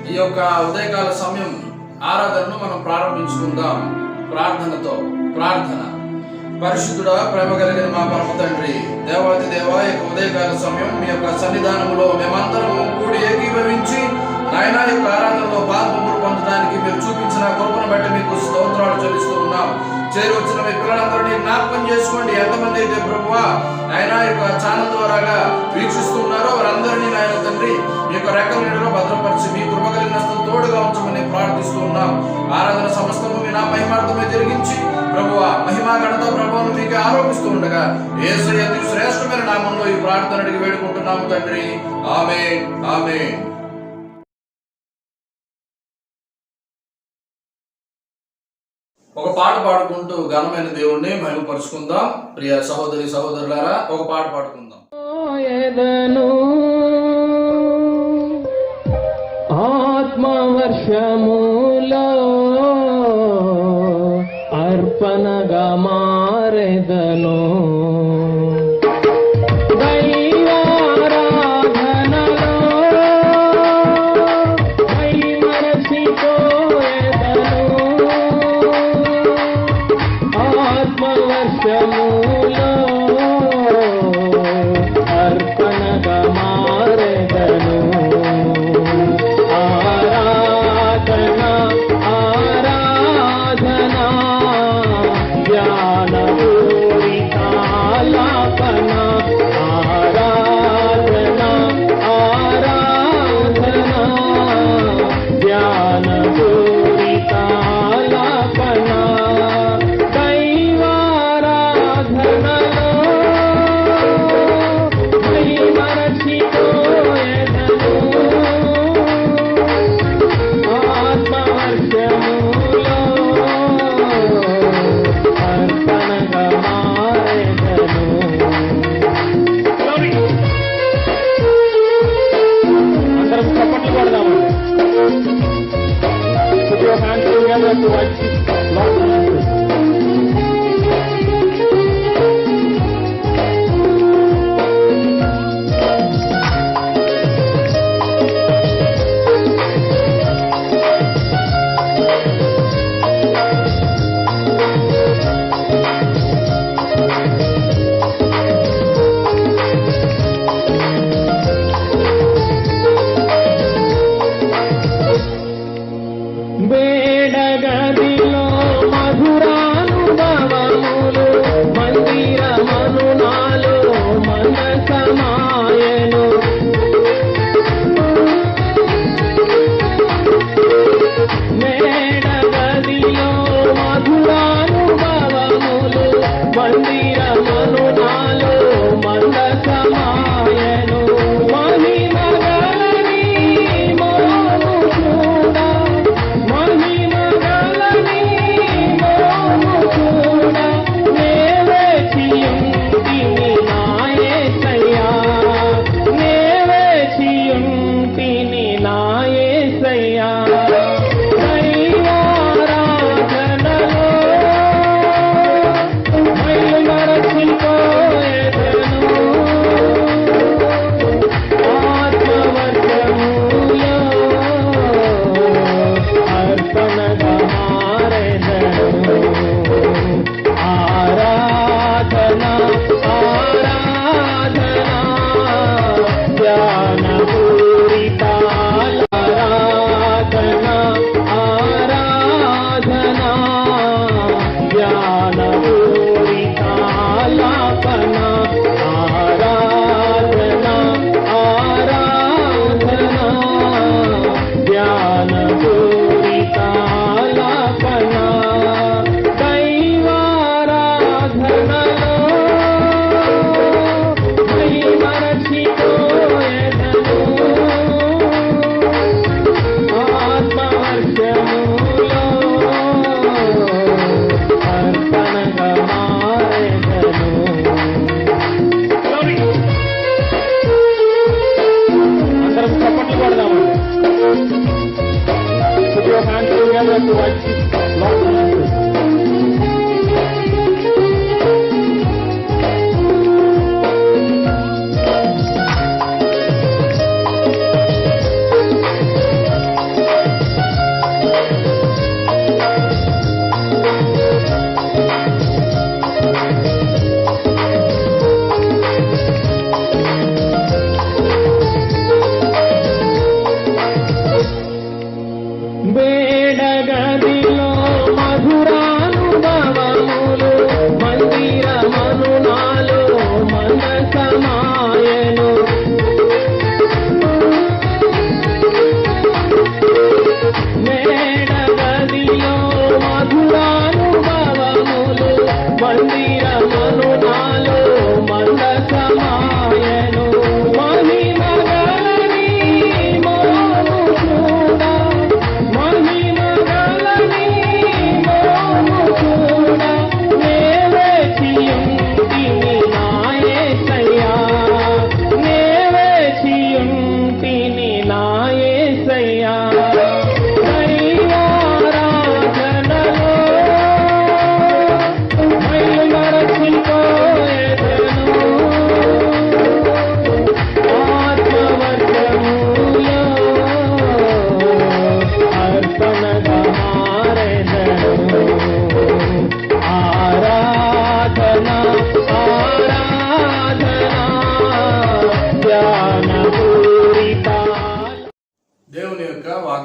ఈ యొక్క ఉదయకాల సమయం ఆరాధనను మనం ప్రారంభించుకుందాం ప్రార్థనతో. ప్రార్థన. పరిశుద్ధుడా, ప్రేమ కలిగిన మా పరమ తండ్రి, దేవాది దేవ, యొక్క ఉదయకాల సమయం మీ యొక్క సన్నిధానంలో మేమందరం కూడి ఏకీభవించి నాయన యొక్క ఆరాధనలో పాల్గొంపులు పొందడానికి మీరు చూపించిన కృపను బట్టి మీకు స్తోత్రాలు చెల్లిస్తూ ఉన్నాం. చేరి వచ్చిన మీ పిల్లలందరినీ జ్ఞాపకం చేసుకోండి. ఎంతమంది అయితే ప్రభువా ఆయన యొక్క ఛానల్ ద్వారాగా వీక్షిస్తున్నారో వారందరినీ నాయన తండ్రి మీ యొక్క రెక్కల నీడలో భద్రపరిచి మీ కృప కలిగిన తోడుగా ఉంచమని ప్రార్థిస్తూ ఉన్నాం. ఆరాధన సమస్తము మీ నా మహిమార్థమే జరిగించి ప్రభువా మహిమా ఘనత ప్రభువును మీకు ఆరోపిస్తూ ఉండగా యేసయ్య శ్రేష్టమైన నామంలో ఈ ప్రార్థన అడిగి వేడుకుంటున్నాము తండ్రి. ఆమేన్, ఆమేన్. ఒక పాట పాడుకుంటూ ఘనమైన దేవుణ్ణి మహిమపరుచుకుందాం. ప్రియ సహోదరి సహోదరులారా, ఒక పాట పాడుకుందాం. ఆత్మవర్షములో అర్పణగా మారెదను,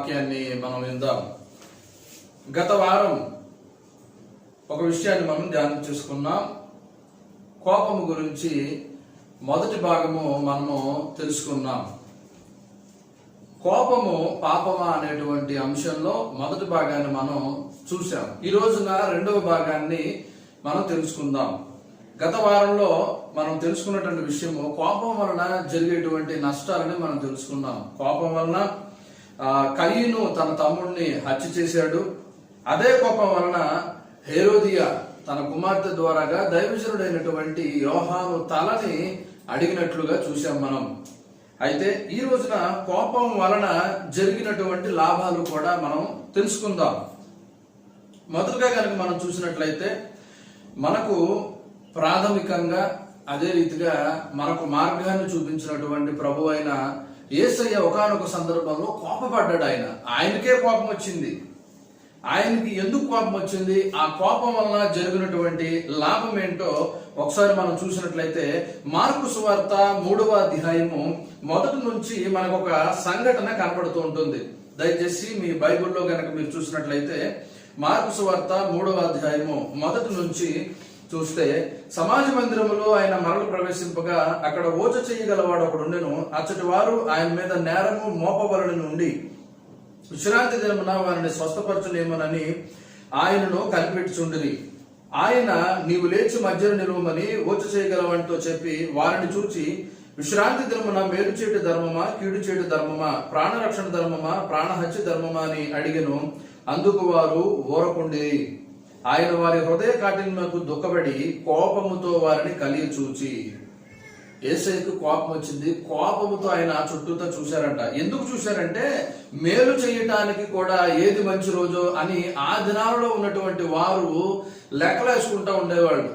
వాక్యాన్ని మనం విందాం. గత వారం ఒక విషయాన్ని మనం ధ్యానం చేసుకున్నాం. కోపము గురించి మొదటి భాగము మనము తెలుసుకున్నాం. కోపము పాపమా అనేటువంటి అంశంలో మొదటి భాగాన్ని మనం చూసాం. ఈ రోజున రెండవ భాగాన్ని మనం తెలుసుకుందాం. గత వారంలో మనం తెలుసుకున్నటువంటి విషయము కోపం వలన జరిగేటువంటి నష్టాలని మనం తెలుసుకున్నాం. కోపం వలన కయీను తన తమ్ముడిని హత్య చేశాడు. అదే కోపం వలన హేరోదియా తన కుమార్తె ద్వారాగా దైవజనుడైనటువంటి యోహాను తలని అడిగినట్లుగా చూసాం మనం. అయితే ఈ రోజున కోపం వలన జరిగినటువంటి లాభాలు కూడా మనం తెలుసుకుందాం. మొదటగా కనుక మనం చూసినట్లయితే మనకు ప్రాథమికంగా అదే రీతిగా మనకు మార్గాన్ని చూపించినటువంటి ప్రభు అయిన యేసయ్య ఒకానొక సందర్భంలో కోపపడ్డాడు. ఆయనకే కోపం వచ్చింది. ఆయనకి ఎందుకు కోపం వచ్చింది, ఆ కోపం వలన జరిగినటువంటి లాభం ఏంటో ఒకసారి మనం చూసినట్లయితే మార్కు సువార్త 3వ అధ్యాయము మొదటి నుంచి మనకు ఒక సంఘటన కనపడుతూ ఉంటుంది. దయచేసి మీ బైబిల్లో గనక మీరు చూసినట్లయితే మార్కు సువార్త 3వ అధ్యాయము మొదటి నుంచి చూస్తే, సమాజ మందిరములో ఆయన మరలు ప్రవేశింపగా అక్కడ ఓచ చేయగలవాడు ఒకడు ఉండెను. అచ్చటి వారు ఆయన మీద నేరము మోపవలని నుండి విశ్రాంతి దినమున వారిని స్వస్థపరచులేమోనని ఆయనను కనిపెట్టుచుండిరి. ఆయన నీవు లేచి మధ్యలో నిలువమని ఓచ చేయగలవంటూ చెప్పి వారిని చూచి, విశ్రాంతి దినమున మేలు చేయటి ధర్మమా కీడు చేయటి ధర్మమా, ప్రాణరక్షణ ధర్మమా ప్రాణహత్య ధర్మమా అని అడిగెను. అందుకు వారు ఊరకుండిరి. ఆయన వారి హృదయ కాఠిన్యమునకు దుఃఖపడి కోపముతో వారిని కలిగి చూచి. యేసయ్యకు కోపం వచ్చింది. కోపముతో ఆయన చుట్టూతో చూశారంట. ఎందుకు చూశారంటే మేలు చేయటానికి కూడా ఏది మంచి రోజు అని ఆ దినాలలో ఉన్నటువంటి వారు లెక్కలేసుకుంటా ఉండేవాళ్ళు.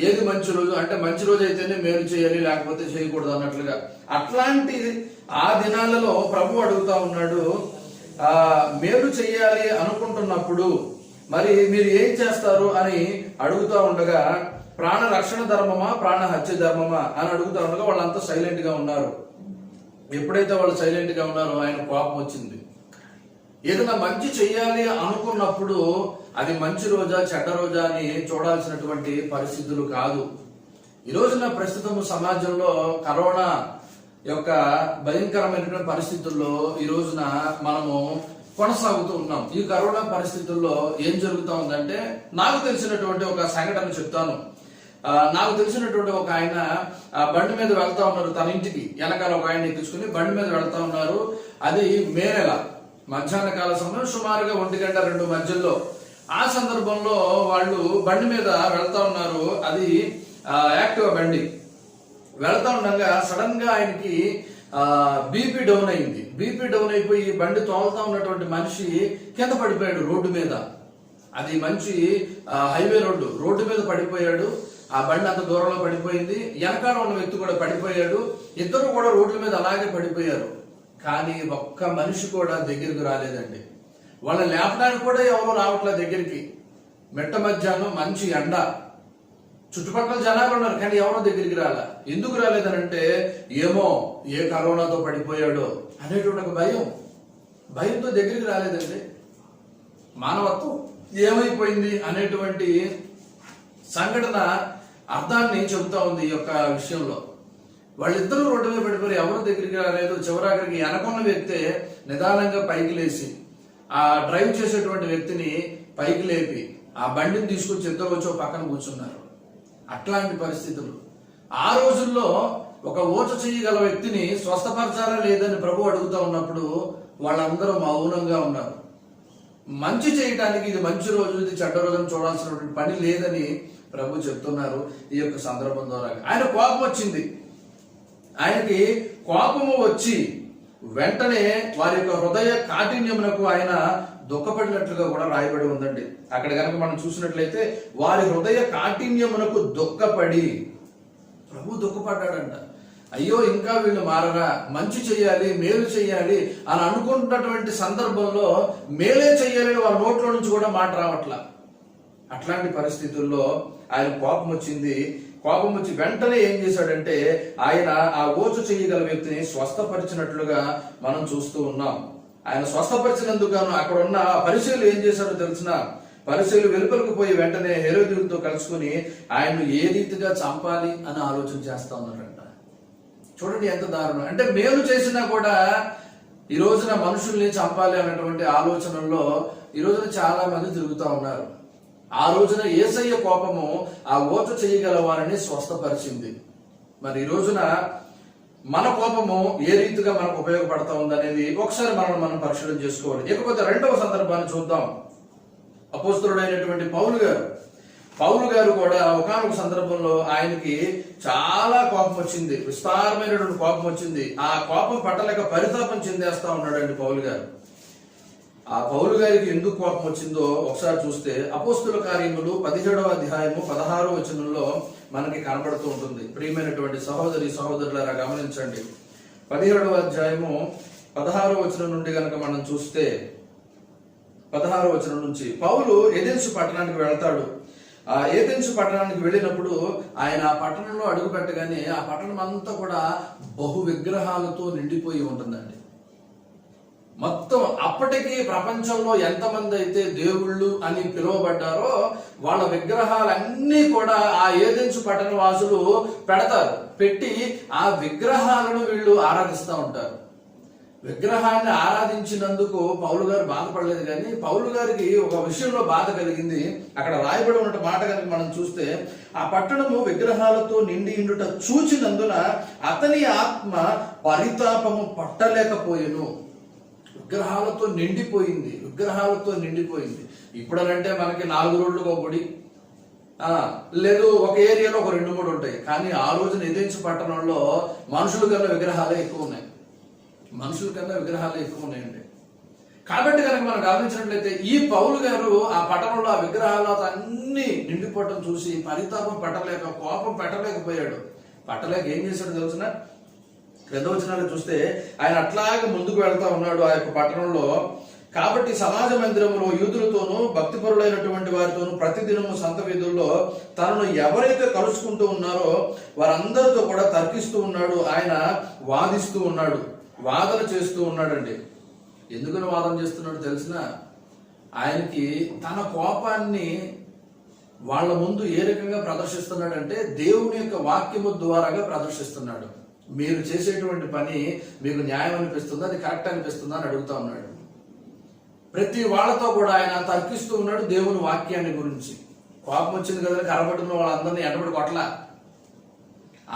ఏది మంచి రోజు అంటే మంచి రోజు అయితేనే మేలు చేయాలి, లేకపోతే చేయకూడదు అన్నట్లుగా. అట్లాంటి ఆ దినాలలో ప్రభు అడుగుతా ఉన్నాడు, మేలు చెయ్యాలి అనుకుంటున్నప్పుడు మరి మీరు ఏం చేస్తారు అని అడుగుతా ఉండగా, ప్రాణ రక్షణ ధర్మమా ప్రాణ హత్య ధర్మమా అని అడుగుతా ఉండగా వాళ్ళంతా సైలెంట్ గా ఉన్నారు. ఎప్పుడైతే వాళ్ళు సైలెంట్ గా ఉన్నారో ఆయన కోపం వచ్చింది. ఏదైనా మంచి చెయ్యాలి అనుకున్నప్పుడు అది మంచి రోజా చెడ్డ రోజా అని చూడాల్సినటువంటి పరిస్థితులు కాదు. ఈ రోజున ప్రస్తుతం సమాజంలో కరోనా యొక్క భయంకరమైనటువంటి పరిస్థితుల్లో ఈ రోజున మనము కొనసాగుతూ ఉన్నాం. ఈ కరోనా పరిస్థితుల్లో ఏం జరుగుతూ ఉందంటే, నాకు తెలిసినటువంటి ఒక సంఘటన చెప్తాను. నాకు తెలిసినటువంటి ఒక ఆయన బండి మీద వెళ్తా ఉన్నారు. తన ఇంటికి వెనకాల ఒక ఆయన ఎక్కించుకుని బండి మీద వెళ్తా ఉన్నారు. అది మే నెల మధ్యాహ్న కాల సమయం, సుమారుగా 1-2 మధ్యలో. ఆ సందర్భంలో వాళ్ళు బండి మీద వెళ్తా ఉన్నారు. అది యాక్టివా బండి. వెళ్తా ఉండగా సడన్ గా ఆయనకి బీపీ డౌన్ అయింది. బీపీ డౌన్ అయిపోయి బండి తోలుతా ఉన్నటువంటి మనిషి కింద పడిపోయాడు రోడ్డు మీద. అది మంచి హైవే రోడ్డు మీద పడిపోయాడు. ఆ బండి అంత దూరంలో పడిపోయింది. వెనకాల ఉన్న వ్యక్తి కూడా పడిపోయాడు. ఇద్దరు కూడా రోడ్ల మీద అలాగే పడిపోయారు. కానీ ఒక్క మనిషి కూడా దగ్గరికి రాలేదండి. వాళ్ళని లేపడానికి కూడా ఎవరు రావట్లే దగ్గరికి. మెట్ట మధ్యాహ్నం మంచి ఎండ, చుట్టుపక్కల జనాలు ఉన్నారు కానీ ఎవరో దగ్గరికి రాలే. ఎందుకు రాలేదనంటే, ఏమో ఏ కరోనాతో పడిపోయాడో అనేటువంటి ఒక భయంతో దగ్గరికి రాలేదండి. మానవత్వం ఏమైపోయింది అనేటువంటి సంఘటన అర్థాన్ని చెబుతా ఉంది ఈ యొక్క విషయంలో. వాళ్ళిద్దరూ రోడ్డు మీద పడిపోయి ఎవరు దగ్గరికి రాలేదు. చివరాఖరికి వెనకున్న వ్యక్తే నిదానంగా పైకి లేచి ఆ డ్రైవ్ చేసేటువంటి వ్యక్తిని పైకి లేపి ఆ బండిని తీసుకొచ్చి ఇద్దరు వచ్చి పక్కన కూర్చున్నారు. అట్లాంటి పరిస్థితులు. ఆ రోజుల్లో ఒక ఓచ చేయగల వ్యక్తిని స్వస్థపరచాలా లేదని ప్రభు అడుగుతా ఉన్నప్పుడు వాళ్ళందరూ మౌనంగా ఉన్నారు. మంచి చేయటానికి ఇది మంచి రోజు, ఇది చెడ్డ రోజు అని చూడాల్సినటువంటి పని లేదని ప్రభు చెప్తున్నారు ఈ యొక్క సందర్భం ద్వారా. ఆయన కోపం వచ్చింది. ఆయనకి కోపము వచ్చి వెంటనే వారి యొక్క హృదయ కాఠిన్యమునకు ఆయన దుఃఖపడినట్లుగా కూడా రాయబడి ఉందండి. అక్కడ కనుక మనం చూసినట్లయితే వారి హృదయ కాఠిన్యమునకు దుఃఖపడి ప్రభు దుఃఖపడ్డాడంట. అయ్యో ఇంకా వీళ్ళు మారరా, మంచి చెయ్యాలి, మేలు చెయ్యాలి అని అనుకుంటున్నటువంటి సందర్భంలో మేలే చెయ్యాలని వాళ్ళ నోట్లో నుంచి కూడా మాట రావట్లా. అట్లాంటి పరిస్థితుల్లో ఆయన కోపం వచ్చింది. కోపం వచ్చి వెంటనే ఏం చేశాడంటే ఆయన ఆ ఓచు చేయగల వ్యక్తిని స్వస్థపరిచినట్లుగా మనం చూస్తూ ఉన్నాం. ఆయన స్వస్థపరిచినందుకు గాను అక్కడ ఉన్న పరిచయులు ఏం చేశారో తెలిసిన, పరిచయులు వెలుపలకు పోయి వెంటనే హేరోదీయుడితో కలుసుకుని ఆయన్ను ఏ రీతిగా చంపాలి అని ఆలోచన చేస్తా ఉన్నారంట. చూడండి ఎంత దారుణం. అంటే మేలు చేసినా కూడా ఈ రోజున మనుషుల్ని చంపాలి అన్నటువంటి ఆలోచనల్లో ఈ రోజున చాలా మంది తిరుగుతూ ఉన్నారు. ఆ రోజున యేసయ్య కోపము ఆ ఓచ చేయగల వారిని స్వస్థపరిచింది. మరి ఈ రోజున మన కోపము ఏ రీతిగా మనకు ఉపయోగపడతా ఉందనేది ఒకసారి మనం పరిశీలన చేసుకోవాలి. ఇకపోతే రెండవ సందర్భాన్ని చూద్దాం. అపోస్తలుడైనటువంటి పౌలు గారు కూడా ఒకానొక సందర్భంలో ఆయనకి చాలా కోపం వచ్చింది, విస్తారమైనటువంటి కోపం వచ్చింది. ఆ కోపం పట్టలేక పరితాపం చెందేస్తా ఉన్నాడండి పౌలు గారు. ఆ పౌలు గారికి ఎందుకు కోపం వచ్చిందో ఒకసారి చూస్తే అపోస్తుల కార్యములు 17వ అధ్యాయము 16వ వచనంలో మనకి కనబడుతూ ఉంటుంది. ప్రియమైనటువంటి సహోదరులారా గమనించండి. 17వ అధ్యాయము 16వ వచనం నుండి గనక మనం చూస్తే 16వ వచనం నుంచి పౌలు ఏథెన్సు పట్టణానికి వెళ్తాడు. ఆ ఏథెన్సు పట్టణానికి వెళ్ళినప్పుడు ఆయన ఆ పట్టణంలో అడుగు పెట్టగానే ఆ పట్టణం అంతా కూడా బహు విగ్రహాలతో నిండిపోయి ఉంటుందండి. మొత్తం అప్పటికి ప్రపంచంలో ఎంతమంది అయితే దేవుళ్ళు అని పిలువబడ్డారో వాళ్ళ విగ్రహాలన్నీ కూడా ఆ ఏథెన్సు పట్టణ వాసులు పెడతారు. పెట్టి ఆ విగ్రహాలను వీళ్ళు ఆరాధిస్తూ ఉంటారు. విగ్రహాన్ని ఆరాధించినందుకు పౌలు గారు బాధపడలేదు, కానీ పౌలు గారికి ఒక విషయంలో బాధ కలిగింది. అక్కడ రాయబడి ఉన్న మాట కనుక మనం చూస్తే, ఆ పట్టణము విగ్రహాలతో నిండి ఉండుట చూచినందున అతని ఆత్మ పరితాపము పట్టలేకపోయెను. విగ్రహాలతో నిండిపోయింది. ఇప్పుడనంటే మనకి 4 రోడ్లకు ఒక గుడి, లేదు ఒక ఏరియాలో ఒక 2-3 ఉంటాయి. కానీ ఆ రోజున ఏథెన్సు పట్టణంలో మనుషుల కన్నా విగ్రహాలే ఎక్కువ ఉన్నాయండి. కాబట్టి కనుక మనం గమనించినట్లయితే ఈ పౌలు గారు ఆ పట్టణంలో ఆ విగ్రహాలతో అన్ని నిండిపోవటం చూసి పరితాపం పట్టలేక, కోపం పెట్టలేకపోయాడు. పట్టలేక ఏం చేశాడు తెలుసిన, క్రింద వచనాలు చూస్తే ఆయన అట్లాగే ముందుకు వెళ్తా ఉన్నాడు ఆ యొక్క పట్టణంలో. కాబట్టి సమాజ మందిరంలో యూదులతోనూ భక్తిపరులైనటువంటి వారితోనూ ప్రతిదినము సంత వీధుల్లో తనను ఎవరైతే కలుసుకుంటూ ఉన్నారో వారందరితో కూడా తర్కిస్తూ ఉన్నాడు. ఆయన వాదిస్తూ ఉన్నాడు, వాదన చేస్తూ ఉన్నాడండి. ఎందుకని వాదన చేస్తున్నాడు తెలిసిన, ఆయనకి తన కోపాన్ని వాళ్ళ ముందు ఏ రకంగా ప్రదర్శిస్తున్నాడంటే దేవుని యొక్క వాక్యము ద్వారాగా ప్రదర్శిస్తున్నాడు. మీరు చేసేటువంటి పని మీకు న్యాయం అనిపిస్తుందా, అది కరెక్ట్ అనిపిస్తుందా అని అడుగుతా ఉన్నాడు. ప్రతి వాళ్ళతో కూడా ఆయన తర్కిస్తూ ఉన్నాడు దేవుని వాక్యాన్ని గురించి. కోపం వచ్చింది కదా, కరబడుతున్న వాళ్ళందరినీ ఎడబడి కొట్ల,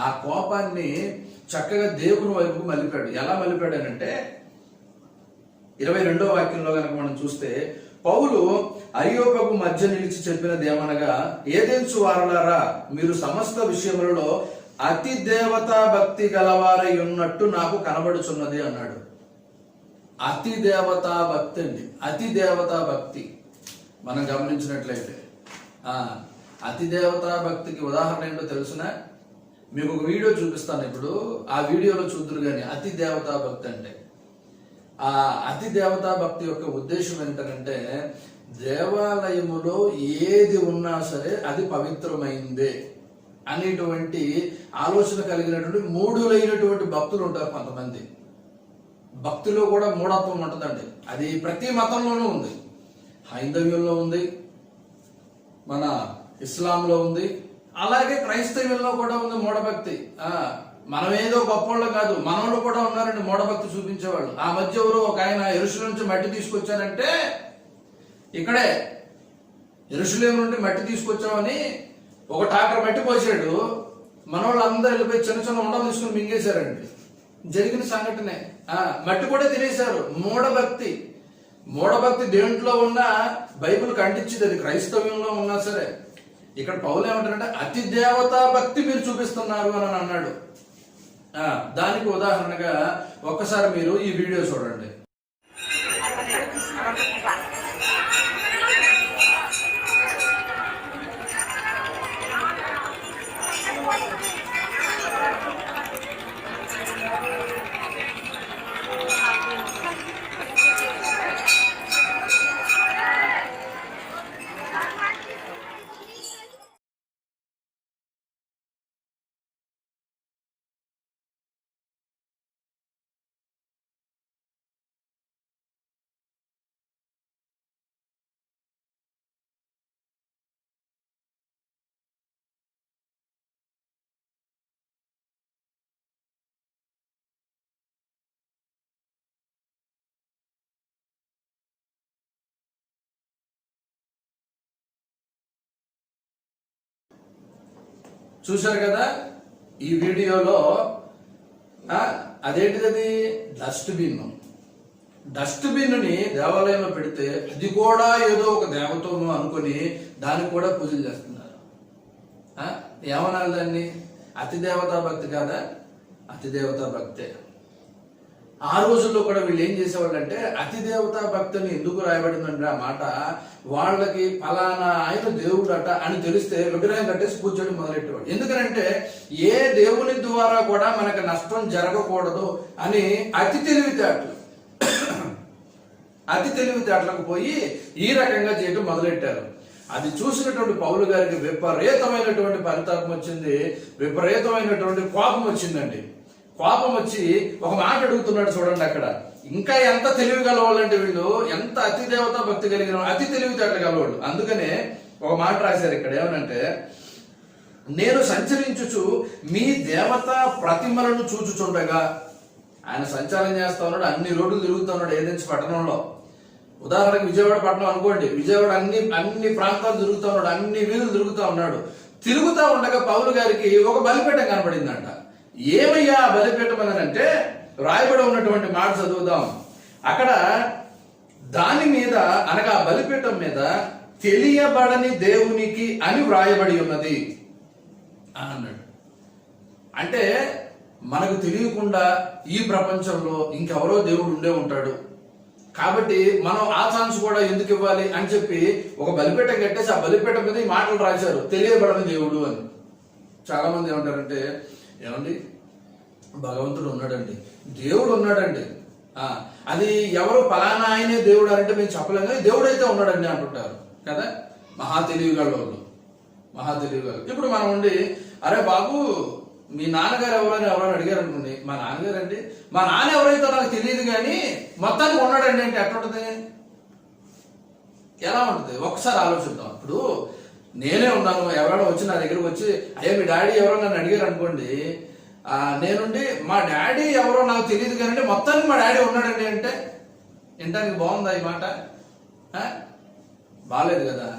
ఆ కోపాన్ని చక్కగా దేవుని వైపుకు మలిపాడు. ఎలా మలిపాడనంటే 22వ వాక్యంలో కనుక మనం చూస్తే, పౌలు అరియోపగు మధ్య నిలిచి చెప్పినది ఏమనగా, ఏథెన్సు వారలారా, మీరు సమస్త విషయములలో అతి దేవతా భక్తి గలవారై ఉన్నట్టు నాకు కనబడుచున్నది అన్నాడు. అతి దేవతా భక్తి అండి, అతి దేవతా భక్తి. మనం గమనించినట్లయితే అతి దేవతా భక్తికి ఉదాహరణ ఏంటో తెలుసునా? మీకు ఒక వీడియో చూపిస్తాను ఇప్పుడు, ఆ వీడియోలో చూద్దరు కానీ అతి దేవతా భక్తి అంటే. ఆ అతి దేవతా భక్తి యొక్క ఉద్దేశం ఏంటంటే, దేవాలయములో ఏది ఉన్నా సరే అది పవిత్రమైందే అనేటువంటి ఆలోచన కలిగినటువంటి మూఢులైనటువంటి భక్తులు ఉంటారు. కొంతమంది భక్తిలో కూడా మూఢత్వం ఉంటుందండి. అది ప్రతి మతంలోనూ ఉంది. హైందవ్యంలో ఉంది, మన ఇస్లాంలో ఉంది, అలాగే క్రైస్తవ్యంలో కూడా ఉంది మూఢభక్తి. మనమేదో గొప్పవాళ్ళం కాదు, మనలో కూడా ఉన్నారండి మూఢభక్తి చూపించేవాళ్ళు. ఆ మధ్య ఎవరో ఒక ఆయన యెరూషలేము నుంచి మట్టి తీసుకొచ్చారంటే, ఇక్కడే యెరూషలేము నుండి మట్టి తీసుకొచ్చామని ఒక టాకర్ మట్టి పోసాడు, మన వాళ్ళందరూ వెళ్ళిపోయి చిన్న చిన్న ఉండలు తీసుకుని మింగేశారండి. జరిగిన సంఘటనే. మట్టి కూడా తినేశారు. మూఢభక్తి దేంట్లో ఉన్నా బైబిల్ ఖండించింది, అది క్రైస్తవ్యంలో ఉన్నా సరే. ఇక్కడ పౌలు ఏమంటారంటే అతి దేవతా భక్తి మీరు చూపిస్తున్నారు అని అన్నాడు. దానికి ఉదాహరణగా ఒక్కసారి మీరు ఈ వీడియో చూడండి. చూశారు కదా ఈ వీడియోలో. అదేంటిది? డస్ట్బిన్ ని దేవాలయంలో పెడితే అది కూడా ఏదో ఒక దేవతను అనుకుని దానికి కూడా పూజలు చేస్తున్నారు. ఏమనాలి దాన్ని? అతి దేవతా భక్తి కాదా? అతి దేవతా భక్తే. ఆ రోజుల్లో కూడా వీళ్ళు ఏం చేసేవాళ్ళు అంటే, అతి దేవతా భక్తిని ఎందుకు రాయబడిందంటే ఆ మాట, వాళ్ళకి ఫలానా ఆయన దేవుడు అట అని తెలిస్తే విగ్రహం కట్టేసి పూజ చేయడం మొదలెట్టేవాడు. ఎందుకంటే ఏ దేవుని ద్వారా కూడా మనకు నష్టం జరగకూడదు అని అతి తెలివితేటలకు పోయి ఈ రకంగా చేయడం మొదలెట్టారు. అది చూసినటువంటి పౌలు గారికి విపరీతమైనటువంటి పరితాపం వచ్చింది, విపరీతమైనటువంటి కోపం వచ్చిందండి. కోపం వచ్చి ఒక మాట అడుగుతున్నాడు చూడండి అక్కడ. ఇంకా ఎంత తెలివి గలవాళ్ళంటే వీళ్ళు, ఎంత అతి దేవతా భక్తి కలిగిన అతి తెలివితేటలు గలవాళ్ళు. అందుకనే ఒక మాట రాశారు ఇక్కడ, ఏమనంటే, నేను సంచరించుచు మీ దేవతా ప్రతిమలను చూచుచుండగా. ఆయన సంచారం చేస్తా ఉన్నాడు, అన్ని రోడ్లు తిరుగుతా ఉన్నాడు ఏదెన్స్ పట్టణంలో. ఉదాహరణకు విజయవాడ పట్టణం అనుకోండి, విజయవాడ అన్ని ప్రాంతాలు తిరుగుతా ఉన్నాడు, అన్ని వీధులు తిరుగుతా ఉన్నాడు. తిరుగుతా ఉండగా పౌలు గారికి ఒక బలిపీఠం కనబడిందంట. ఏమయ్యా బలిపీఠం అని అంటే, రాయబడి ఉన్నటువంటి మాట చదువుదాం. అక్కడ దాని మీద అనగా బలిపీఠం మీద తెలియబడని దేవునికి అని వ్రాయబడి ఉన్నది అన్నాడు. అంటే మనకు తెలియకుండా ఈ ప్రపంచంలో ఇంకెవరో దేవుడు ఉండే ఉంటాడు కాబట్టి మనం ఆ ఛాన్స్ కూడా ఎందుకు ఇవ్వాలి అని చెప్పి ఒక బలిపీఠం కట్టేసి ఆ బలిపీఠం మీద ఈ మాటలు రాశారు, తెలియబడని దేవుడు అని. చాలా మంది ఏమంటారంటే, ఏమండి భగవంతుడు ఉన్నాడండి, దేవుడు ఉన్నాడండి, అది ఎవరు ఫలానా ఆయనే దేవుడు అంటే మేము చెప్పలేము, కానీ దేవుడు అయితే ఉన్నాడండి అంటుంటారు కదా. మహా తెలివిగల వాళ్ళు. ఇప్పుడు మనం ఉండి, అరే బాబు మీ నాన్నగారు ఎవరైనా అడిగారు అనుకోండి, మా నాన్నగారు అండి, మా నాన్న ఎవరైతే నాకు తెలియదు కానీ మొత్తానికి ఉన్నాడండి అంటే ఎట్లుంటది? ఎలా ఉంటుంది? ఒక్కసారి ఆలోచిద్దాం. ఇప్పుడు నేనే ఉన్నాను, ఎవరైనా వచ్చి నా దగ్గరకు వచ్చి, అయ్యా మీ డాడీ ఎవరో నన్ను అడిగారు అనుకోండి, నేనుండి మా డాడీ ఎవరో నాకు తెలియదు కానీ మొత్తానికి మా డాడీ ఉన్నాడండి అంటే వినటానికి బాగుందా ఈ మాట? బాలేదు కదా.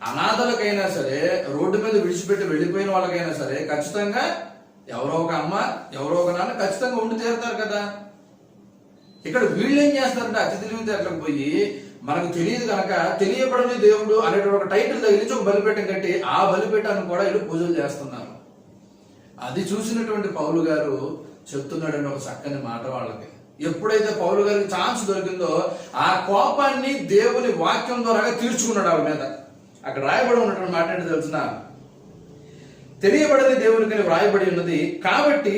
అనాథలకైనా సరే, రోడ్డు మీద విడిచిపెట్టి వెళ్ళిపోయిన వాళ్ళకైనా సరే ఖచ్చితంగా ఎవరో ఒక అమ్మ ఎవరో ఒక నాన్న ఖచ్చితంగా ఉండి తీరుతారు కదా. ఇక్కడ వీళ్ళు ఏం చేస్తారంటే అతి తెలివితేటలకు పోయి, మనకు తెలియదు కనుక తెలియబడని దేవుడు అనేటువంటి ఒక టైటిల్ తగిలించి ఒక బలిపీఠం కట్టి ఆ బలిపీఠాన్ని కూడా వీళ్ళు పూజలు చేస్తున్నారు. అది చూసినటువంటి పౌలు గారు చెప్తున్నాడని ఒక చక్కని మాట వాళ్ళకి. ఎప్పుడైతే పౌలు గారికి ఛాన్స్ దొరికిందో ఆ కోపాన్ని దేవుని వాక్యం ద్వారా తీర్చుకున్నాడు వాళ్ళ మీద. అక్కడ రాయబడి ఉన్నటువంటి మాట ఏంటి తెలుసిన, తెలియబడని దేవునికని వ్రాయబడి ఉన్నది, కాబట్టి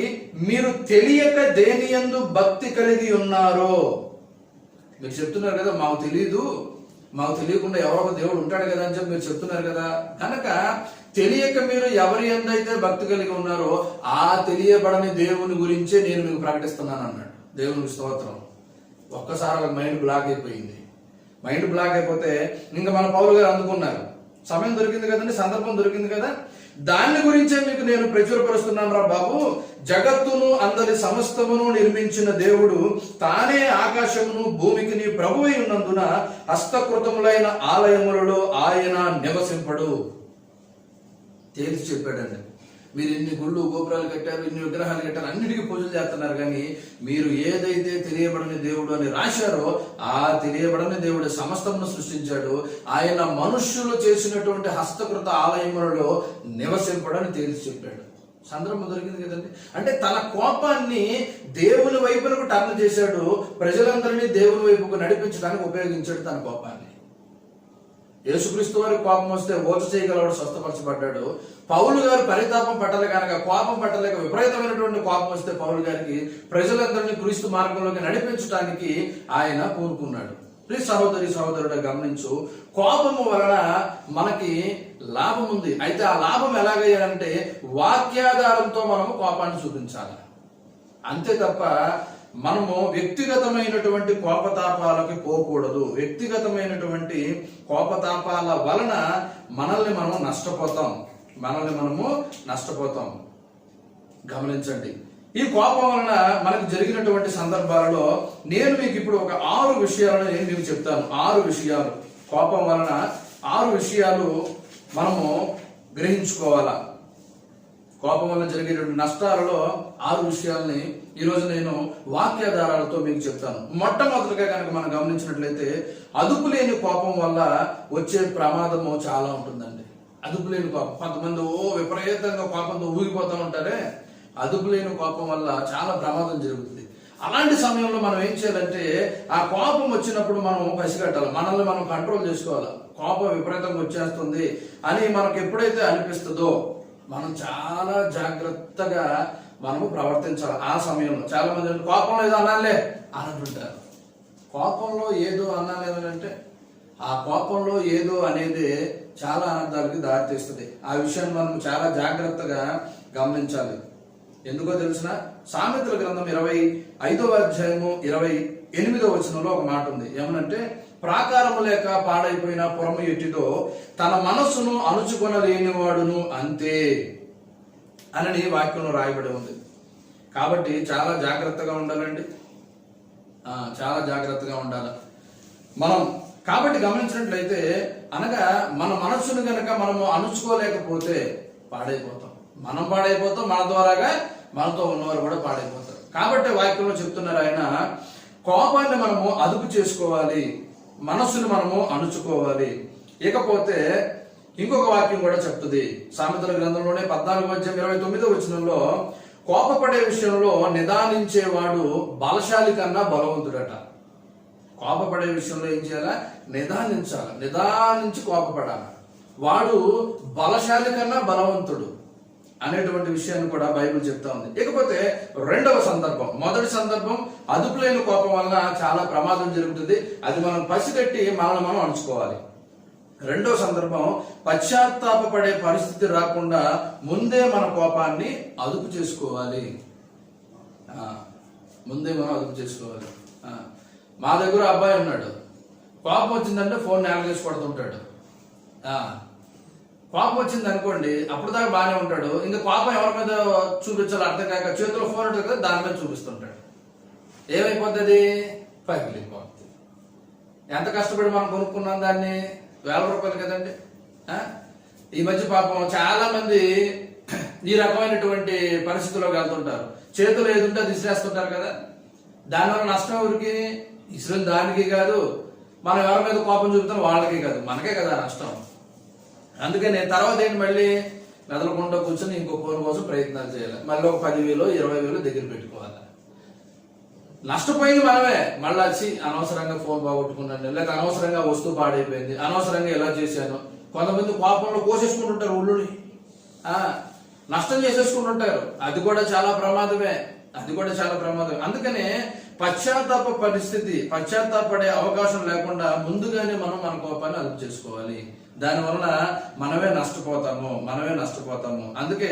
మీరు తెలియక దేని యందు భక్తి కలిగి ఉన్నారో. మీరు చెప్తున్నారు కదా మాకు తెలియదు, మాకు తెలియకుండా ఎవరో ఒక దేవుడు ఉంటాడు కదా అని చెప్పి మీరు చెప్తున్నారు కదా, కనుక తెలియక మీరు ఎవరి యందైతే భక్తి కలిగి ఉన్నారో ఆ తెలియబడని దేవుని గురించే నేను మీకు ప్రకటిస్తున్నాను అన్నాడు. దేవునికి స్తోత్రం. ఒక్కసారి వాళ్ళ మైండ్ బ్లాక్ అయిపోయింది. మైండ్ బ్లాక్ అయిపోతే ఇంకా మన పౌలు గారు అందుకున్నారు, సమయం దొరికింది కదండి, సందర్భం దొరికింది కదా, దాని గురించే మీకు నేను ప్రచురపరుస్తున్నాను రా బాబు. జగత్తును అందరి సమస్తమును నిర్మించిన దేవుడు తానే ఆకాశమును భూమికి ప్రభువై ఉన్నందున హస్తకృతములైన ఆలయములలో ఆయన నివసింపడు. తేల్చి చెప్పాడండి. మీరు ఇన్ని గుళ్ళు గోపురాలు కట్టారు, ఇన్ని విగ్రహాలు కట్టారు, అన్నిటికీ పూజలు చేస్తున్నారు, కానీ మీరు ఏదైతే తెలియబడని దేవుడు అని రాశారో ఆ తెలియబడని దేవుడు సమస్తమును సృష్టించాడు. ఆయన మనుష్యులు చేసినటువంటి హస్తకృత ఆలయములలో నివసింపడని తేల్చి చెప్పాడు. సందర్భం దొరికింది కదండి. అంటే తన కోపాన్ని దేవుని వైపునకు టర్న్ చేశాడు, ప్రజలందరినీ దేవుని వైపుకు నడిపించడానికి ఉపయోగించాడు తన కోపాన్ని. యేసుక్రీస్తు వారి కోపం వస్తే ఓచ చేయగలవాడు స్వస్థపరచబడ్డాడు. పౌలు గారు పరితాపం పట్టలే కనుక, కోపం పట్టలేక విపరీతమైనటువంటి కోపం వస్తే పౌలు గారికి ప్రజలందరినీ క్రీస్తు మార్గంలోకి నడిపించడానికి ఆయన పూనుకున్నాడు. ప్లీజ్ సహోదరుడు గమనించు, కోపము వలన మనకి లాభం ఉంది. అయితే ఆ లాభం ఎలాగయ్యాలంటే వాక్యాధారంతో మనము కోపాన్ని చూపించాలి, అంతే తప్ప మనము వ్యక్తిగతమైనటువంటి కోపతాపాలకి పోకూడదు. వ్యక్తిగతమైనటువంటి కోపతాపాల వలన మనల్ని మనము నష్టపోతాం. గమనించండి, ఈ కోపం వలన మనకు జరిగినటువంటి సందర్భాలలో నేను మీకు ఇప్పుడు ఒక 6 విషయాలను నేను మీకు చెప్తాను. 6 విషయాలు, కోపం వలన 6 విషయాలు మనము గ్రహించుకోవాలా. కోపం వల్ల జరిగేటువంటి నష్టాలలో 6 విషయాల్ని ఈరోజు నేను వాక్యాధారాలతో మీకు చెప్తాను. మొట్టమొదటిగా కనుక మనం గమనించినట్లయితే అదుపు లేని కోపం వల్ల వచ్చే ప్రమాదము చాలా ఉంటుందండి. అదుపు లేని కోపం, కొంతమంది విపరీతంగా కోపంతో ఊగిపోతూ ఉంటారే, అదుపు లేని కోపం వల్ల చాలా ప్రమాదం జరుగుతుంది. అలాంటి సమయంలో మనం ఏం చేయాలంటే, ఆ కోపం వచ్చినప్పుడు మనం పసిగట్టాలి, మనల్ని మనం కంట్రోల్ చేసుకోవాలి. కోపం విపరీతంగా వచ్చేస్తుంది అని మనకు ఎప్పుడైతే అనిపిస్తుందో మనం చాలా జాగ్రత్తగా మనము ప్రవర్తించాలి. ఆ సమయంలో చాలా మంది కోపంలో ఏదో అనాలే అంటుంటారు. కోపంలో ఏదో అనాలేదంటే ఆ కోపంలో ఏదో అనేది చాలా అనర్థాలకి దారితీస్తుంది. ఆ విషయాన్ని మనం చాలా జాగ్రత్తగా గమనించాలి. ఎందుకో తెలిసిన సామెతల గ్రంథం 25వ అధ్యాయము 28వ వచనంలో ఒక మాట ఉంది. ఏమనంటే, ప్రాకారము లేక పాడైపోయిన పురము ఎట్టిదో తన మనస్సును అణుచుకొనలేని వాడును అంతే అని వాక్యంలో రాయబడి ఉంది. కాబట్టి చాలా జాగ్రత్తగా ఉండాలండి, చాలా జాగ్రత్తగా ఉండాలి మనం. కాబట్టి గమనించినట్లయితే అనగా మన మనస్సును గనక మనము అణుచుకోలేకపోతే పాడైపోతాం. మనం పాడైపోతాం, మన ద్వారాగా మనతో ఉన్నవారు కూడా పాడైపోతారు. కాబట్టి వాక్యంలో చెప్తున్నారు ఆయన, కోపాన్ని మనము అదుపు చేసుకోవాలి, మనస్సును మనము అణుచుకోవాలి. ఇకపోతే ఇంకొక వాక్యం కూడా చెప్తుంది సామెతల గ్రంథంలోనే 14వ అధ్యాయం 29వ వచనంలో, కోపపడే విషయంలో నిదానించేవాడు బలశాలి కన్నా బలవంతుడట. కోపపడే విషయంలో ఏం చేయాలా? నిదానించాలి, నిదానించి కోపపడాలి. వాడు బలశాలి కన్నా బలవంతుడు అనేటువంటి విషయాన్ని కూడా బైబిల్ చెప్తా ఉంది. ఇకపోతే రెండవ సందర్భం, మొదటి సందర్భం అదుపు లేని కోపం వల్ల చాలా ప్రమాదం జరుగుతుంది, అది మనం పసిగట్టి మనల్ని మనం అణుచుకోవాలి. రెండవ సందర్భం, పశ్చాత్తాపపడే పరిస్థితి రాకుండా ముందే మన కోపాన్ని అదుపు చేసుకోవాలి. ముందే మనం అదుపు చేసుకోవాలి. మా దగ్గర అబ్బాయి ఉన్నాడు, కోపం వచ్చిందంటే ఫోన్ నేలగేసి కొడుతుంటాడు. కోపం వచ్చింది అనుకోండి, అప్పుడు దాకా బాగానే ఉంటాడు, ఇంకా కోపం ఎవరి మీద చూపించాలో అర్థం కాక చేతిలో ఫోన్ ఉంటుంది కదా, దాని మీద చూపిస్తుంటాడు. ఏమైపోతుంది? పగిలిపోతుంది. ఎంత కష్టపడి మనం కొనుక్కున్నాం దాన్ని, 1000 రూపాయలు కదండి. ఈ మధ్య పాపం చాలా మంది ఈ రకమైనటువంటి పరిస్థితుల్లోకి వెళ్తుంటారు. చేతులు ఏదుంటే అది ఇసిరేస్తుంటారు కదా, దానివల్ల నష్టం ఎవరికి? ఇసిరిన దానికి కాదు, మనం ఎవరి మీద కోపం చూపుతాం వాళ్ళకి కాదు, మనకే కదా నష్టం. అందుకని తర్వాత ఏంటి, మళ్ళీ మెదలకుండా కూర్చొని ఇంకో ఫోన్ కోసం ప్రయత్నాలు చేయాలి, మళ్ళీ ఒక 10,000 20,000 దగ్గర పెట్టుకోవాలి. నష్టపోయింది మనమే. మళ్ళీ వచ్చి అనవసరంగా ఫోన్ బాగొట్టుకున్నాను, లేక అనవసరంగా వస్తువు పాడైపోయింది, అనవసరంగా ఎలా చేశాను. కొంతమంది కోపంలో కోసేసుకుంటుంటారు ఒళ్ళుని, నష్టం చేసేసుకుంటుంటారు. అది కూడా చాలా ప్రమాదమే, అది కూడా చాలా ప్రమాదం. అందుకనే పశ్చాత్తాప పరిస్థితి, పశ్చాత్తాపడే అవకాశం లేకుండా ముందుగానే మనం మన కోపాన్ని అదుపు చేసుకోవాలి. దానివలన మనమే నష్టపోతాము. అందుకే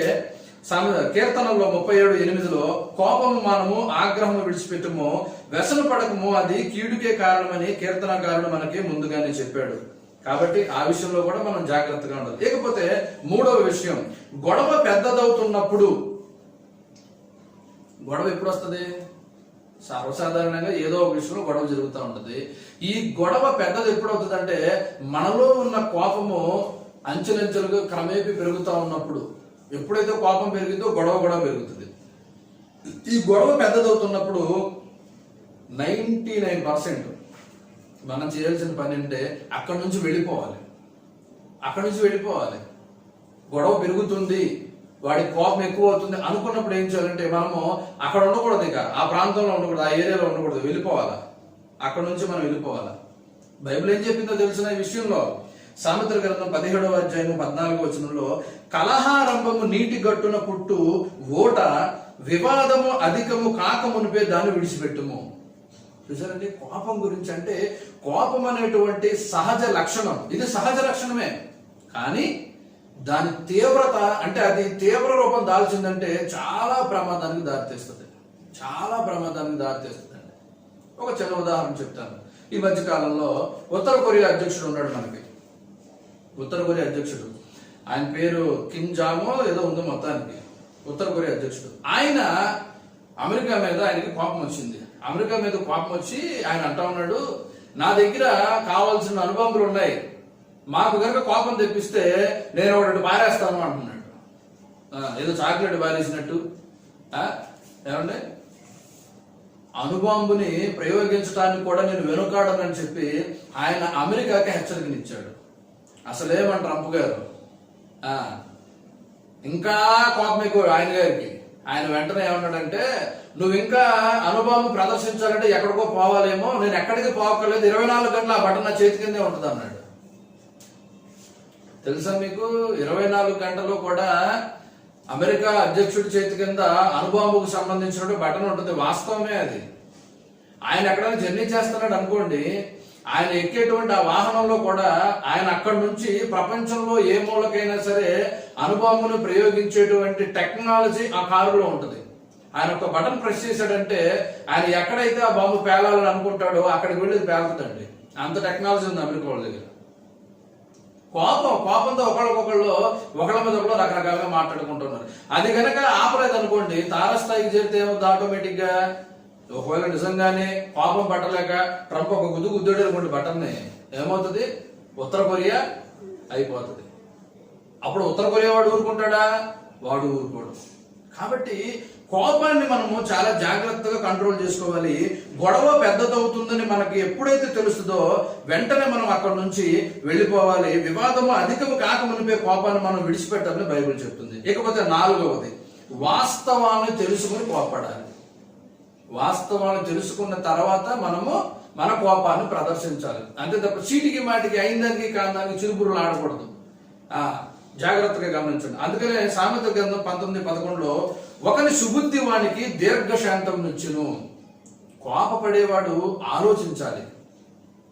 కీర్తనలో 37:8 కోపము మనము ఆగ్రహము విడిచిపెట్టము, వ్యసన పడకము, అది కీడుకే కారణమని కీర్తనకారుడు మనకి ముందుగానే చెప్పాడు. కాబట్టి ఆ విషయంలో కూడా మనం జాగ్రత్తగా ఉండాలి. ఇకపోతే మూడవ విషయం, గొడవ పెద్దదవుతున్నప్పుడు. గొడవ ఎప్పుడు వస్తుంది? సర్వసాధారణంగా ఏదో ఒక విషయంలో గొడవ జరుగుతూ ఉంటుంది. ఈ గొడవ పెద్దది ఎప్పుడు అవుతుంది అంటే, మనలో ఉన్న కోపము అంచెలంచెలుగా క్రమేపీ పెరుగుతూ ఉన్నప్పుడు. ఎప్పుడైతే కోపం పెరిగిందో గొడవ కూడా పెరుగుతుంది. ఈ గొడవ పెద్దదవుతున్నప్పుడు 99% మనం చేయాల్సిన పని అంటే అక్కడి నుంచి వెళ్ళిపోవాలి. గొడవ పెరుగుతుంది, వాడి కోపం ఎక్కువ అవుతుంది అనుకున్నప్పుడు ఏం చేయాలంటే, మనము అక్కడ ఉండకూడదు, ఇక ఆ ప్రాంతంలో ఉండకూడదు, ఆ ఏరియాలో ఉండకూడదు, వెళ్ళిపోవాలా. అక్కడ నుంచి మనం వెళ్ళిపోవాలా. బైబిల్ ఏం చెప్పిందో తెలిసిన ఈ విషయంలో సామెతల గ్రంథం 17వ అధ్యాయం 14వ వచనంలో, కలహారంభము నీటి గట్టున పుట్టు ఓట, వివాదము అధికము కాక మునిపే దాన్ని విడిచిపెట్టుము. చూసారండి, కోపం గురించి అంటే, కోపం అనేటువంటి సహజ లక్షణం, ఇది సహజ లక్షణమే. కానీ దాని తీవ్రత అంటే, అది తీవ్ర రూపం దాల్చిందంటే చాలా ప్రమాదానికి దారితీస్తుంది. ఒక చిన్న ఉదాహరణ చెప్తాను. ఈ మధ్య కాలంలో ఉత్తర కొరియా అధ్యక్షుడు ఉన్నాడు మనకి. ఉత్తర కొరియా అధ్యక్షుడు, ఆయన పేరు కిమ్ జామో ఏదో ఉంది మొత్తానికి, ఉత్తర కొరియా అధ్యక్షుడు. ఆయన అమెరికా మీద ఆయనకి కోపం వచ్చింది. అమెరికా మీద కోపం వచ్చి ఆయన అంటా ఉన్నాడు, నా దగ్గర కావాల్సిన అణుబాంబులు ఉన్నాయి, మాకు కనుక కోపం తెప్పిస్తే నేను ఒకటి పారేస్తాను అంటున్నాడు. ఏదో చాక్లెట్ బారేసినట్టు. ఏమండి, అణుబాంబుని ప్రయోగించడానికి కూడా నేను వెనుకాడనని చెప్పి ఆయన అమెరికాకి హెచ్చరికనిచ్చాడు. అసలేమని ట్రంప్ గారు ఇంకా కోపం ఎక్కువ ఆయన గారికి. ఆయన వెంటనే ఏమన్నాడంటే, నువ్వు ఇంకా అణుబాంబు ప్రదర్శించాలంటే ఎక్కడికో పోవాలేమో, నేను ఎక్కడికి పోవక్కర్లేదు, 24 గంటల ఆ బటన్ నా చేతి కిందే ఉంటుంది అన్నాడు. తెలుసా మీకు, 24 గంటలు కూడా అమెరికా అధ్యక్షుడి చేతి కింద అణుబాంబుకు సంబంధించిన బటన్ ఉంటుంది. వాస్తవమే అది. ఆయన ఎక్కడైనా జర్నీ చేస్తున్నాడు అనుకోండి, ఆయన ఎక్కేటువంటి ఆ వాహనంలో కూడా ఆయన అక్కడి నుంచి ప్రపంచంలో ఏ మూలకైనా సరే అణుబాంబును ప్రయోగించేటువంటి టెక్నాలజీ ఆ కారులో ఉంటుంది. ఆయన ఒక బటన్ ప్రెస్ చేశాడంటే ఆయన ఎక్కడైతే ఆ బాంబు పేలాలని అనుకుంటాడో అక్కడికి వెళ్ళి పేలుతుందండి. అంత టెక్నాలజీ ఉంది అమెరికా వాళ్ళ దగ్గర. కోపంతో ఒకళ్ళ మీద ఒకళ్ళు రకరకాలుగా మాట్లాడుకుంటున్నారు. అది కనుక ఆపలేదు అనుకోండి, తారస్థాయికి చేరితే ఏమవుతుంది ఆటోమేటిక్ గా. ఒకవేళ నిజంగానే కోపం పట్టలేక ట్రంప్ ఒక గుద్దుడు అనుకోండి బటన్ని, ఏమవుతుంది, ఉత్తర కొరియా అయిపోతుంది. అప్పుడు ఉత్తర కొరియా వాడు ఊరుకుంటాడా? వాడు ఊరుకోడు. కాబట్టి కోపాన్ని మనము చాలా జాగ్రత్తగా కంట్రోల్ చేసుకోవాలి. గొడవ పెద్దదవుతుందని మనకి ఎప్పుడైతే తెలుస్తుందో వెంటనే మనం అక్కడ నుంచి వెళ్ళిపోవాలి. వివాదము అధికము కాకమునిపే కోపాన్ని మనం విడిచిపెట్టాలని బైబిల్ చెప్తుంది. ఇకపోతే 4వది, వాస్తవాన్ని తెలుసుకుని కోపడాలి. వాస్తవాన్ని తెలుసుకున్న తర్వాత మనము మన కోపాన్ని ప్రదర్శించాలి. అంతే తప్ప చీటికి మాటికి అయిందానికి కాదానికి చిరుపురులు ఆడకూడదు. జాగ్రత్తగా గమనించండి. అందుకనే సామెత గ్రంథం 19:11లో ఒకని సుబుద్ధి వానికి దీర్ఘశాంతం నుంచును. కోపపడేవాడు ఆలోచించాలి.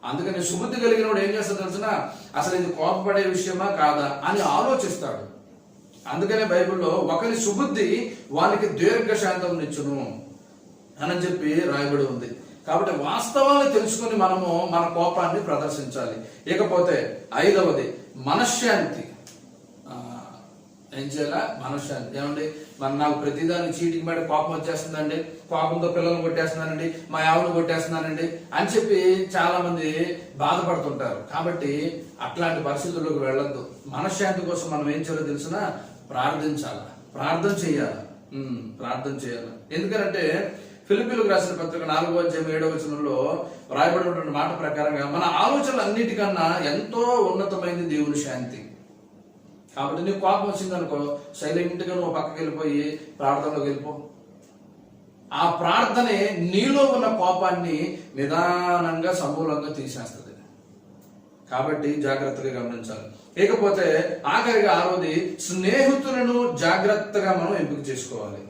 అందుకని సుబుద్ధి కలిగిన వాడు ఏం చేస్తాడు తెలిసిన, అసలు ఇది కోపపడే విషయమా కాదా అని ఆలోచిస్తాడు. అందుకనే బైబిల్లో ఒకని సుబుద్ధి వానికి దీర్ఘశాంతం నిచ్చును అని చెప్పి రాయబడి ఉంది. కాబట్టి వాస్తవాన్ని తెలుసుకుని మనము మన కోపాన్ని ప్రదర్శించాలి. ఇకపోతే 5వది, మనశ్శాంతి. ఏం చేయాలా? మనశ్శాంతి. ఏమండి, నాకు ప్రతిదానికి చీటికి మీద కోపం వచ్చేస్తుందండి, కోపంతో పిల్లల్ని కొట్టేస్తున్నానండి, మా ఆవును కొట్టేస్తున్నానండి అని చెప్పి చాలా మంది బాధపడుతుంటారు. కాబట్టి అట్లాంటి పరిస్థితుల్లోకి వెళ్ళొద్దు. మనశ్శాంతి కోసం మనం ఏం చేయాలో తెలిసినా ప్రార్థించాలి, ప్రార్థన చేయాలి. ఎందుకంటే ఫిలిప్పీలకు రాసిన పత్రిక 4:7 రాయబడినటువంటి మాట ప్రకారంగా మన ఆలోచనలు అన్నిటికన్నా ఎంతో ఉన్నతమైనది దేవుని శాంతి. కాబట్టి నీకు కోపం వచ్చిందనుకో, సైలెంట్ గా నువ్వు పక్కకి వెళ్ళిపోయి ప్రార్థనలోకి వెళ్ళిపో. ఆ ప్రార్థనే నీలో ఉన్న కోపాన్ని నిదానంగా సమూలంగా తీసేస్తుంది. కాబట్టి జాగ్రత్తగా గమనించాలి. ఇకపోతే ఆఖరిగా 6వది, స్నేహితులను జాగ్రత్తగా మనం ఎంపిక చేసుకోవాలి.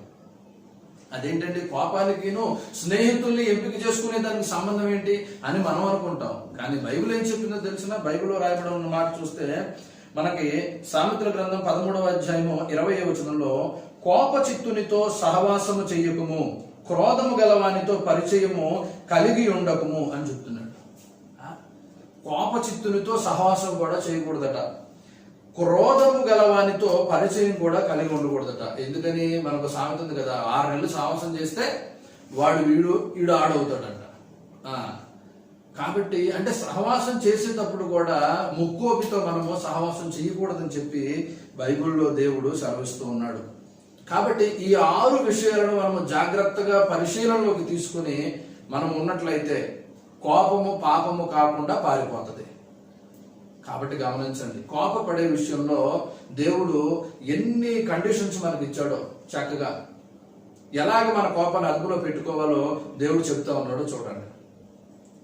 అదేంటండి, కోపానికిను స్నేహితుల్ని ఎంపిక చేసుకునే దానికి సంబంధం ఏంటి అని మనం అనుకుంటాం. కానీ బైబిల్ ఏం చెప్పిందో తెలిసిన, బైబిల్లో రాయబడి ఉన్న మాట చూస్తే మనకి సామెతల గ్రంథం 13:20 కోప చిత్తునితో సహవాసము చెయ్యకుము, క్రోధము గలవానితో పరిచయము కలిగి ఉండకుము అని చెప్తున్నాడు. కోప చిత్తునితో సహవాసం కూడా చేయకూడదట, క్రోధము గలవానితో పరిచయం కూడా కలిగి ఉండకూడదట. ఎందుకని, మనకు సామెత ఉంది కదా, 6 నెలలు సహవాసం చేస్తే వాడు వీడు ఆడవుతాడంట. కాబట్టి అంటే సహవాసం చేసేటప్పుడు కూడా ముక్కోపితో మనము సహవాసం చేయకూడదని చెప్పి బైబిల్లో దేవుడు సెలవిస్తూ ఉన్నాడు. కాబట్టి ఈ 6 విషయాలను మనము జాగ్రత్తగా పరిశీలనలోకి తీసుకుని మనం ఉన్నట్లయితే కోపము పాపము కాకుండా పారిపోతుంది. కాబట్టి గమనించండి, కోపపడే విషయంలో దేవుడు ఎన్ని కండిషన్స్ మనకి ఇచ్చాడో, చక్కగా ఎలాగ మన కోపాన్ని అదుపులో పెట్టుకోవాలో దేవుడు చెప్తా ఉన్నాడో చూడండి.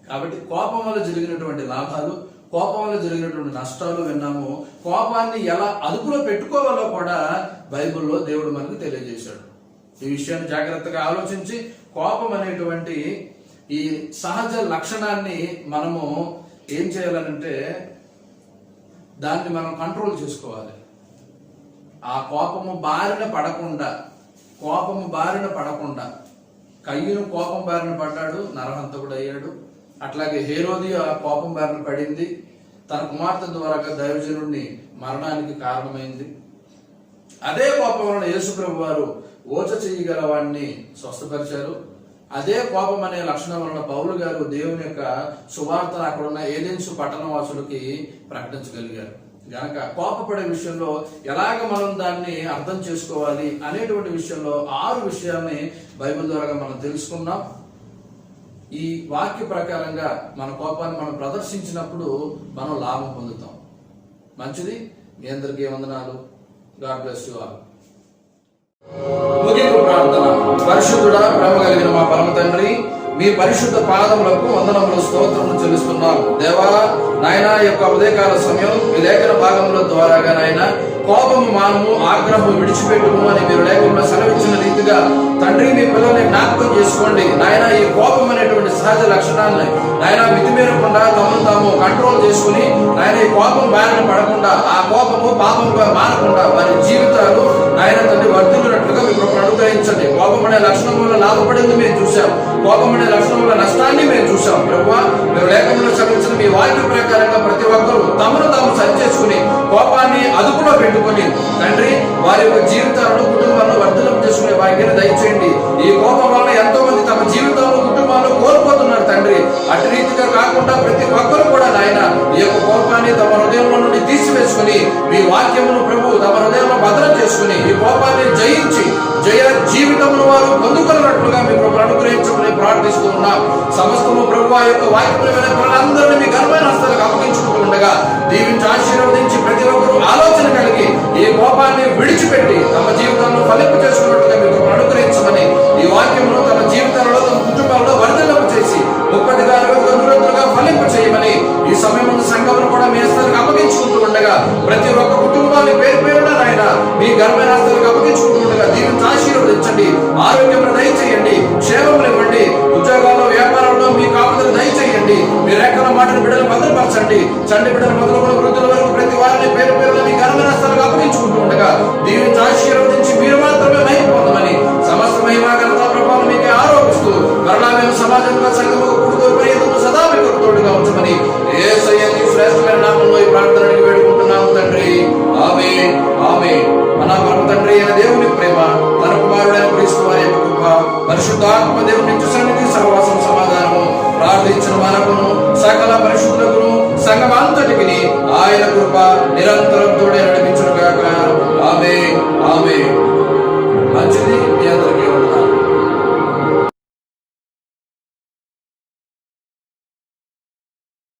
కాబట్టి కోపం వల్ల జరిగినటువంటి లాభాలు, కోపం వల్ల జరిగినటువంటి నష్టాలు విన్నాము. కోపాన్ని ఎలా అదుపులో పెట్టుకోవాలో కూడా బైబిల్లో దేవుడు మనకు తెలియజేశాడు. ఈ విషయాన్ని జాగ్రత్తగా ఆలోచించి కోపం అనేటువంటి ఈ సహజ లక్షణాన్ని మనము ఏం చేయాలనంటే దాన్ని మనం కంట్రోల్ చేసుకోవాలి. ఆ కోపము బారిన పడకుండా కయ్యూను కోపం బారిన పడ్డాడు, నరహంతకుడు అయ్యాడు. అట్లాగే హేరోదియ ఆ కోపం బారిన పడింది, తన కుమార్తె ద్వారా దైవజనుడిని మరణానికి కారణమైంది. అదే కోపం వలన యేసుప్రభు వారు ఓచ చేయగల వాడిని స్వస్థపరిచారు. అదే కోపం అనే లక్షణం వలన పౌలు గారు దేవుని యొక్క సువార్తను అక్కడున్న ఏదెన్సు పట్టణవాసులకి ప్రకటించగలిగారు. గనక కోపపడే విషయంలో ఎలాగ మనం దాన్ని అర్థం చేసుకోవాలి అనేటువంటి విషయంలో 6 విషయాల్ని బైబిల్ ద్వారా మనం తెలుసుకున్నాం. ఈ వాక్య ప్రకారంగా మన కోపాన్ని మనం ప్రదర్శించినప్పుడు మనం లాభం పొందుతాం. మంచిది. మీ అందరికీ వందనాలు. God bless you all. ముగింపు ప్రార్థన. పరిశుద్ధుడా, ప్రేమ కలిగిన మా పరమ తండ్రి, మీ పరిశుద్ధ పాదములకు వందనములు, స్తోత్రములు చెల్లిస్తున్నాం. దేవా నాయన, యొక్క ఉదయకాల సమయం మీ లేఖన భాగముల ద్వారాగా నాయన కోపము మానము, ఆగ్రహము విడిచిపెట్టుము అని మీరు లేఖనంలో సెలవిచ్చిన రీతిగా తండ్రి మీ పిల్లల్ని జ్ఞాపకం చేసుకోండి నాయన. ఈ కోపం అనేటువంటి సహజ లక్షణాన్ని నాయన మితిమీరకుండా తమను తాము కంట్రోల్ చేసుకుని నాయన ఈ కోపం బారిన పడకుండా, ఆ కోపము పాపంగా మారకుండా వారి జీవితాలు నాయన తండ్రి వర్ధిల్లునట్లుగా మీ కృపను అనుగ్రహించండి. కోపం అనే లక్షణం వల్ల లాభపడింది మేము చూసాం, కోపం అనే లక్షణం వల్ల నష్టాన్ని మేము చూసాం. ప్రభువా, మీరు లేఖనంలో సెలవిచ్చిన మీ వాక్య ప్రకారంగా ప్రతి ఒక్కరూ తమను తాము సరిచేసుకుని కోపాన్ని అదుపులో పెట్టుకుని తండ్రి వారి యొక్క జీవితాలను, కుటుంబాలను వర్ధనం చేసుకునే భాగ్యాన్ని దయచేయండి. ఈ కోపం వల్ల ఎంతో మంది తమ జీవితంలో, కుటుంబాల్లో కోల్పోతున్నారు తండ్రి. అటు రీతిగా కాకుండా ప్రతి ఒక్కరు కూడా నాయన ఈ యొక్క కోపాన్ని తమ హృదయంలో నుండి తీసివేసుకుని మీ వాక్యమును ప్రభు తమ హృదయంలో భద్రం చేసుకుని ఈ కోపాన్ని జయించి జయ జీవితమును వారు పొందుకున్నట్లుగా మీ ప్రభు అనుగ్రహించమని ప్రార్థిస్తూ ఉన్నాం. సమస్తము ప్రభు ఆ యొక్క వాక్యములైన ప్రజలందరినీ మీ ఘనమైన హస్తాలకు అప్పగించుకుంటూ ఉండగా దీవించి ఆశీర్వదించి ప్రతి ఒక్కరూ ఆలోచన కలిగి ఈ కోపాన్ని విడిచిపెట్టి తమ జీవితంలో ఫలింపు చేసుకున్నట్లుగా మీకు అనుగ్రహించమని ఈ వాక్యమును తమ జీవితాలలో, తమ కుటుంబాల్లో వర్ధనపు చేసి 30 ఫలింపు చేయమని ఈ సమయంలో సంఘమును కూడా మీ హస్తాలకు అప్పగించుకుంటూ ఉండగా ప్రతి ఒక్క కుటుంబాన్ని పేరు పేరున నాయన మీ ఘనమైన హస్తాలకు అప్పగించుకుంటూ ఉండగా దీవించి ఆశీర్వదించండి, ఆరోగ్యం దయచేయండి, క్షేమములు ఇవ్వండి, ఉద్యోగాల్లో, వ్యాపారంలో మీ కాపుదలు దయచేయండి. మీ రేఖల మాటలు బిడ్డలు భద్రపరచండి. చండి బిడ్డలు మొదలుకొని వృద్ధుల వరకు ప్రతి వారిని పేరు పేరున మీ ఘనమైన హస్తాలకు అప్పగించుకుంటూ ఉండగా దీవించి ఆశీర్వదించి మీరు మాత్రమే మహిమ పొందమని సమస్త మహిమ ఘనత ప్రభావం మీకే ఆరోపిస్తూ మరలా మేము సమాజంలో సంఘముకు కూడుతో పర్యంతము సదా మీకు తోడుగా ఉంచమని యేసయ్య నీ శ్రేష్టమైన నామములో ఈ ప్రార్థన అడిగి వేడుకుంటున్నాము తండ్రి. ఆమేన్, ఆమేన్. మన పరమ తండ్రి అయిన దేవుని ప్రేమ, తన కుమారుడైన క్రీస్తు వారి యొక్క కృప, పరిశుద్ధాత్మ దేవుని నుంచి సన్నిధి, సహవాసం, సమాధానము ప్రార్థించిన మనకును సకల పరిశుద్ధులకును సంఘమంతటికి ఆయన కృప నిరంతరం తోడే నడిపించును గాక. ఆమేన్, ఆమేన్. మంచిది. మీ అందరికీ